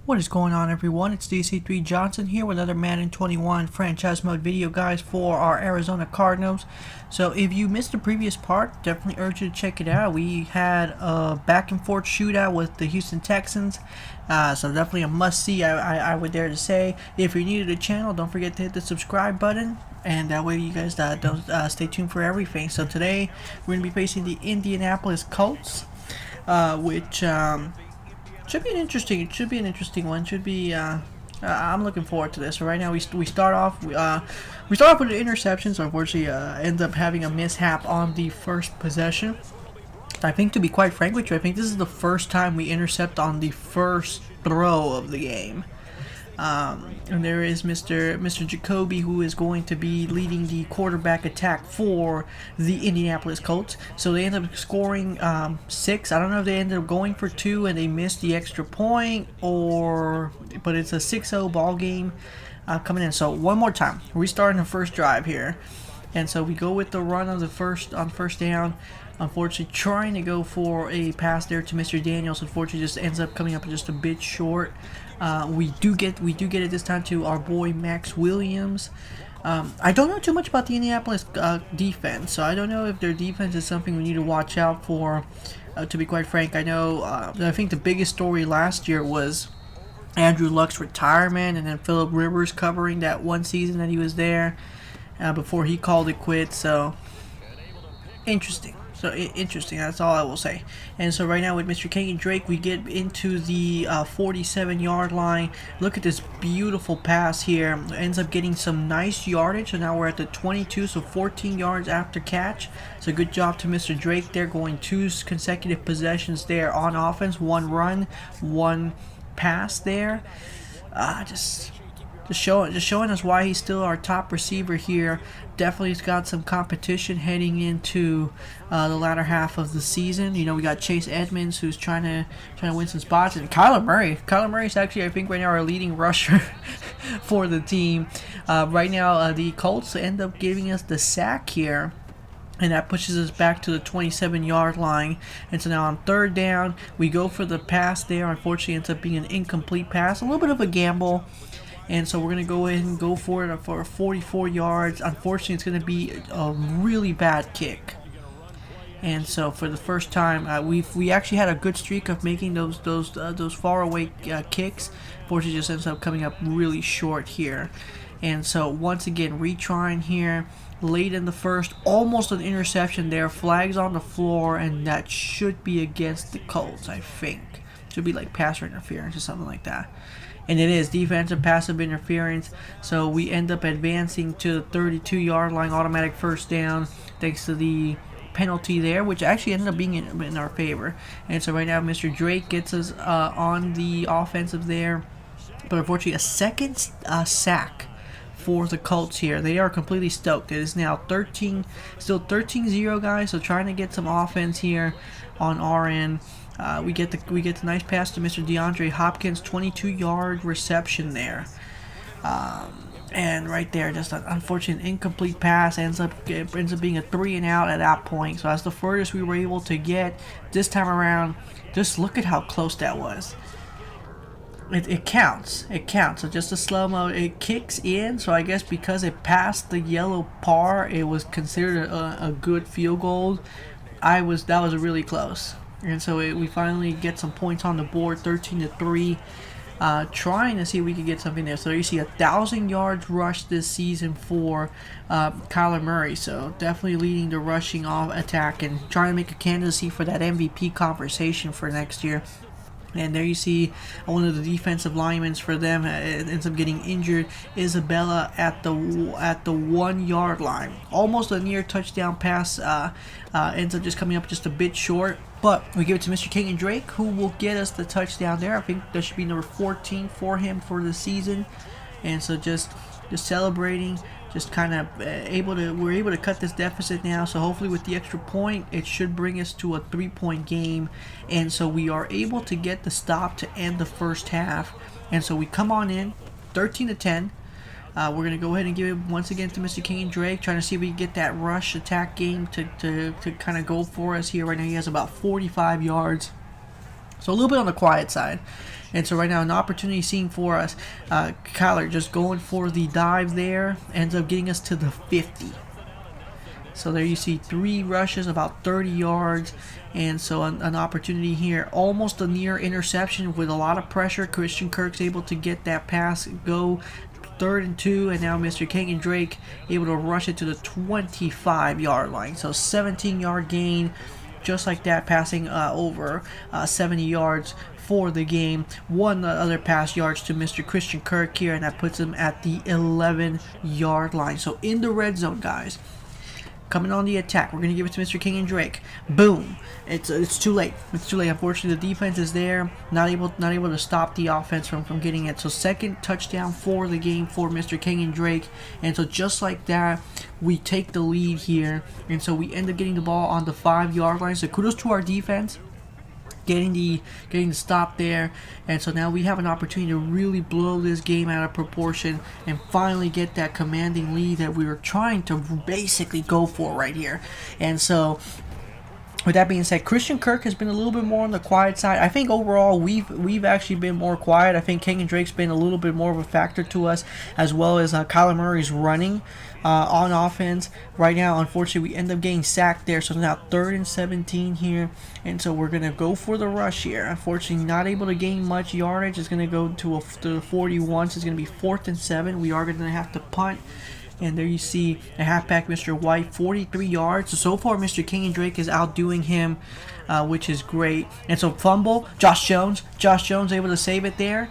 What is going on, everyone? It's DC3 Johnson here with another Madden 21 franchise mode video, guys, for our Arizona Cardinals. So if you missed the previous part, definitely urge you to check it out. We had a back and forth shootout with the Houston Texans, so definitely a must-see, I would dare to say. If you're new to the channel, don't forget to hit the subscribe button, and that way you guys don't stay tuned for everything. So today we're going to be facing the Indianapolis Colts, which should be an interesting one. I'm looking forward to this. So right now we start off with an interception. So unfortunately, ends up having a mishap on the first possession. I think, to be quite frank with you, I think this is the first time we intercept on the first throw of the game. And there is Mr. Jacoby, who is going to be leading the quarterback attack for the Indianapolis Colts. So they end up scoring 6. I don't know if they ended up going for 2 and they missed the extra point, but it's a 6-0 ball game coming in. So one more time, restarting the first drive here, and so we go with the run on first down. Unfortunately, trying to go for a pass there to Mr. Daniels, unfortunately, just ends up coming up just a bit short. We do get it this time to our boy Max Williams. I don't know too much about the Indianapolis defense, so I don't know if their defense is something we need to watch out for. To be quite frank, I think the biggest story last year was Andrew Luck's retirement, and then Phillip Rivers covering that one season that he was there before he called it quits. So interesting. That's all I will say. And so right now with Mr. Kenyon Drake, we get into the 47-yard line. Look at this beautiful pass here. Ends up getting some nice yardage. So now we're at the 22, so 14 yards after catch. So good job to Mr. Drake there, going 2 consecutive possessions there on offense. 1 run, 1 pass there. Just showing us why he's still our top receiver here. Definitely has got some competition heading into the latter half of the season. You know, we got Chase Edmonds, who's trying to win some spots, and Kyler Murray. Kyler Murray's actually, I think, right now our leading rusher for the team. Right now, the Colts end up giving us the sack here, and that pushes us back to the 27-yard line. And so now on third down, we go for the pass there. Unfortunately, it ends up being an incomplete pass. A little bit of a gamble. And so we're going to go ahead and go for it for 44 yards. Unfortunately, it's going to be a really bad kick. And so for the first time, we actually had a good streak of making those far away kicks. Unfortunately, just ends up coming up really short here. And so once again, retrying here late in the first, almost an interception there. Flags on the floor, and that should be against the Colts, I think. Should be like passer interference or something like that. And it is defensive passive interference. So we end up advancing to the 32-yard line, automatic first down, thanks to the penalty there, which actually ended up being in our favor. And so right now, Mr. Drake gets us on the offensive there. But unfortunately, a second sack for the Colts here. They are completely stoked. It is now still 13-0, guys. So trying to get some offense here on our end. We get the nice pass to Mr. DeAndre Hopkins, 22-yard reception there, and right there, just an unfortunate incomplete pass ends up being a 3-and-out at that point. So that's the furthest we were able to get this time around. Just look at how close that was. It counts. So just a slow-mo. It kicks in. So I guess because it passed the yellow bar, it was considered a good field goal. That was really close. And so we finally get some points on the board, 13-3, trying to see if we could get something there. So you see 1,000 yards rushed this season for Kyler Murray. So definitely leading the rushing off attack and trying to make a candidacy for that MVP conversation for next year. And there you see one of the defensive linemen for them ends up getting injured. Isabella at the 1-yard line. Almost a near touchdown pass. Ends up just coming up just a bit short. But we give it to Mr. Kenyon Drake, who will get us the touchdown there. I think that should be number 14 for him for the season. And so just celebrating. Just kind of we're able to cut this deficit now. So hopefully with the extra point, it should bring us to a 3-point game. And so we are able to get the stop to end the first half. And so we come on in 13-10. We're going to go ahead and give it once again to Mr. Kenyon Drake, trying to see if we can get that rush attack game to kind of go for us here. Right now he has about 45 yards. So a little bit on the quiet side. And so right now, an opportunity seen for us. Kyler just going for the dive there, ends up getting us to the 50. So there you see 3 rushes, about 30 yards, and so an opportunity here. Almost a near interception with a lot of pressure. Christian Kirk's able to get that pass, go 3rd and 2, and now Mr. Kenyon Drake able to rush it to the 25-yard line. So 17-yard gain, just like that, passing over 70 yards for the game. 1 other pass yards to Mr. Christian Kirk here, and that puts him at the 11-yard line. So in the red zone, guys, coming on the attack, we're going to give it to Mr. Kenyon Drake. Boom. It's too late. It's too late. Unfortunately, the defense is there, not able to stop the offense from getting it. So second touchdown for the game for Mr. Kenyon Drake. And so just like that, we take the lead here. And so we end up getting the ball on the 5-yard line. So kudos to our defense, getting the stop there. And so now we have an opportunity to really blow this game out of proportion and finally get that commanding lead that we were trying to basically go for right here. And so with that being said, Christian Kirk has been a little bit more on the quiet side. I think overall we've actually been more quiet. I think Kenyon Drake's been a little bit more of a factor to us, as well as Kyler Murray's running on offense. Right now, unfortunately, we end up getting sacked there. So now 3rd and 17 here. And so we're going to go for the rush here. Unfortunately, not able to gain much yardage. It's going to go to the 41. So it's going to be 4th and 7. We are going to have to punt. And there you see a halfback, Mr. White, 43 yards. So far, Mr. Kenyon Drake is outdoing him, which is great. And so fumble, Josh Jones able to save it there.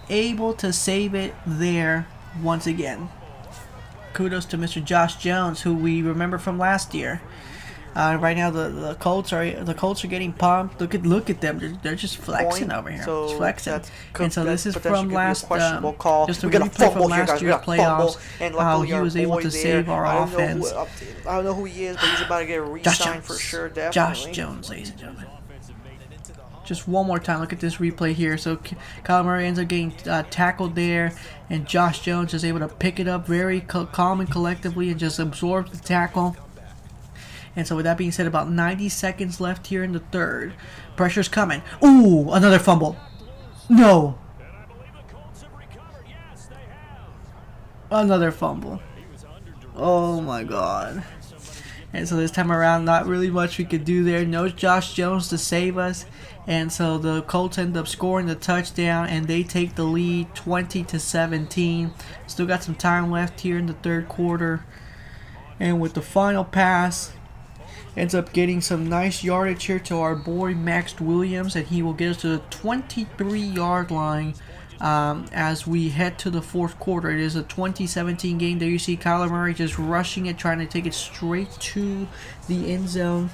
Able to save it there once again. Kudos to Mr. Josh Jones, who we remember from last year. Right now, the Colts are getting pumped. Look at them. They're just flexing over here. So just flexing. And so this is potentially from last questionable call. just a We got a replay from fumble here, last guys. We year's got a fumble, playoffs. and How luckily he our was able boy to there, save our I don't offense. I don't know who he is, but he's about to get re-signed for sure, definitely. Josh Jones, ladies and gentlemen. Just one more time, look at this replay here. So Kyler Murray ends up getting tackled there, and Josh Jones is able to pick it up very calm and collectively and just absorb the tackle. And so with that being said, about 90 seconds left here in the 3rd. Pressure's coming. Ooh, another fumble. No. Another fumble. Oh my God. And so this time around, not really much we could do there. No Josh Jones to save us. And so the Colts end up scoring the touchdown, and they take the lead 20-17. Still got some time left here in the 3rd quarter. And with the final pass, ends up getting some nice yardage here to our boy Max Williams, and he will get us to the 23-yard line as we head to the 4th quarter. It is a 2017 game. There you see Kyler Murray just rushing it, trying to take it straight to the end zone.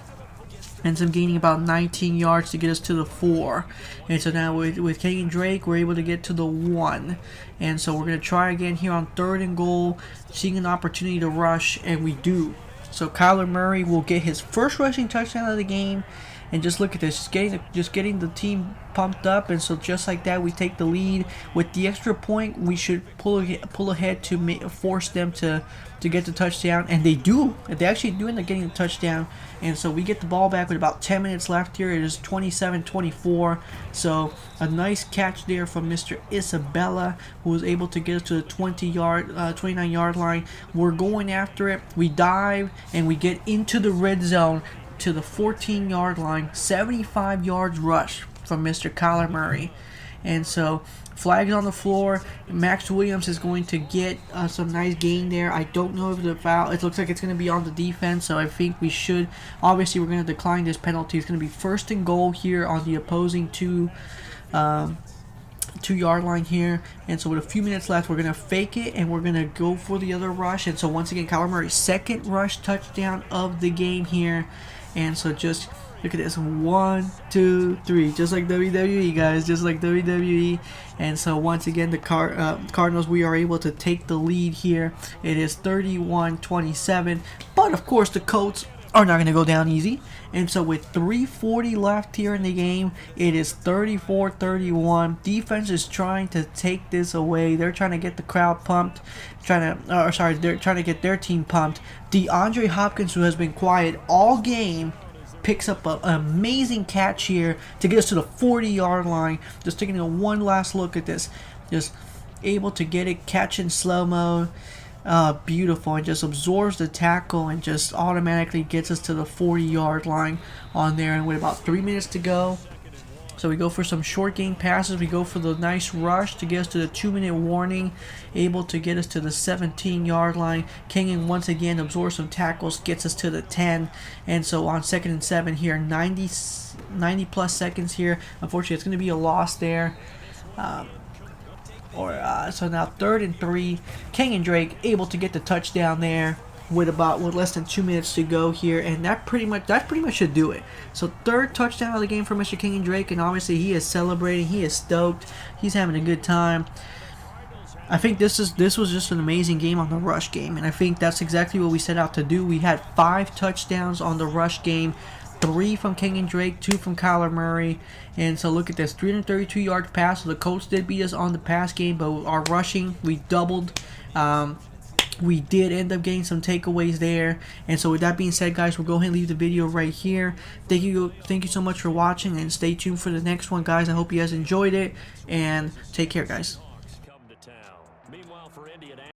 Ends up gaining about 19 yards to get us to the 4. And so now with Kenyon Drake, we're able to get to the 1. And so we're going to try again here on 3rd and goal, seeing an opportunity to rush, and we do. So Kyler Murray will get his first rushing touchdown of the game. And just look at this, just getting the team pumped up. And so just like that, we take the lead. With the extra point, we should pull ahead to force them to get the touchdown. And they do. They actually do end up getting the touchdown. And so we get the ball back with about 10 minutes left here. It is 27-24. So a nice catch there from Mr. Isabella, who was able to get us to the 29-yard line. We're going after it. We dive, and we get into the red zone to the 14-yard line. 75 yards rush from Mr. Kyler Murray. And so flags on the floor. Max Williams is going to get some nice gain there. I don't know if the foul, it looks like it's going to be on the defense, so I think we should, obviously we're going to decline this penalty. It's going to be 1st and goal here on the opposing 2-yard line here. And so with a few minutes left, we're going to fake it, and we're going to go for the other rush. And so once again, Kyler Murray's 2nd rush touchdown of the game here. And so just look at this, 1, 2, 3, just like WWE, guys, just like WWE. And so once again, the Cardinals, we are able to take the lead here. It is 31-27, but of course the Colts are not going to go down easy. And so with 3:40 left here in the game, it is 34-31. Defense is trying to take this away. They're trying to get the crowd pumped, they're trying to get their team pumped. DeAndre Hopkins, who has been quiet all game, picks up an amazing catch here to get us to the 40-yard line. Just taking a one last look at this. Just able to get it, catch in slow-mo. Beautiful, and just absorbs the tackle and just automatically gets us to the 40-yard line on there. And with about 3 minutes to go, so we go for some short game passes. We go for the nice rush to get us to the 2-minute warning, able to get us to the 17-yard line. Kenyon once again absorbs some tackles, gets us to the 10. And so on 2nd and 7 here, 90 plus seconds here. Unfortunately, it's going to be a loss there. So now 3rd and 3. Kenyon Drake able to get the touchdown there with less than 2 minutes to go here, and that pretty much should do it. So 3rd touchdown of the game for Mr. Kenyon Drake, and obviously he is celebrating, he is stoked, he's having a good time. I think this was just an amazing game on the rush game, and I think that's exactly what we set out to do. We had 5 touchdowns on the rush game. 3 from Kenyon Drake, 2 from Kyler Murray. And so look at this, 332-yard pass. So the Colts did beat us on the pass game, but our rushing, we doubled. We did end up getting some takeaways there. And so with that being said, guys, we'll go ahead and leave the video right here. Thank you so much for watching, and stay tuned for the next one, guys. I hope you guys enjoyed it, and take care, guys.